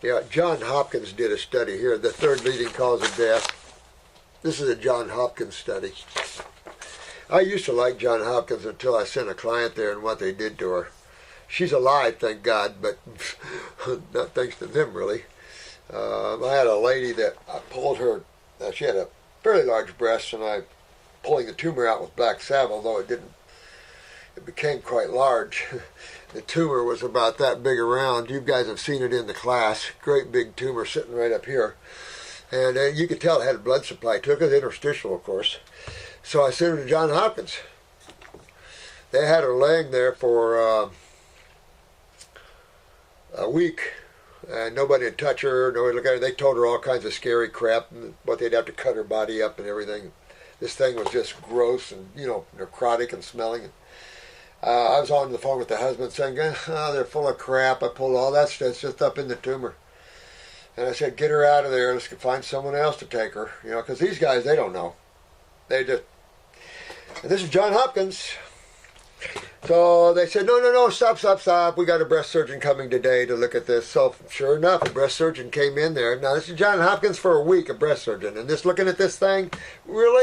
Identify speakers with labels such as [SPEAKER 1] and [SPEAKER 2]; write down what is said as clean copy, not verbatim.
[SPEAKER 1] Yeah, John Hopkins did a study here, the third leading cause of death. This is a John Hopkins study. I used to like John Hopkins until I sent a client there and what they did to her. She's alive, thank God, but not thanks to them, really. I had a lady that I pulled her, she had a fairly large breast, and I pulling the tumor out with black salve, although it became quite large. The tumor was about that big around. You guys have seen it in the class. Great big tumor sitting right up here. And you could tell it had a blood supply to it, because interstitial, of course. So I sent her to Johns Hopkins. They had her laying there for a week, and nobody would touch her, nobody look at her. They told her all kinds of scary crap, and what they'd have to cut her body up and everything. This thing was just gross and, necrotic and smelling. I was on the phone with the husband saying, they're full of crap. I pulled all that stuff just up in the tumor. And I said, get her out of there. Let's find someone else to take her. Because these guys, they don't know. They just... And this is Johns Hopkins. So they said, no, stop. We got a breast surgeon coming today to look at this. So sure enough, a breast surgeon came in there. Now this is Johns Hopkins for a week, a breast surgeon. And just looking at this thing, really?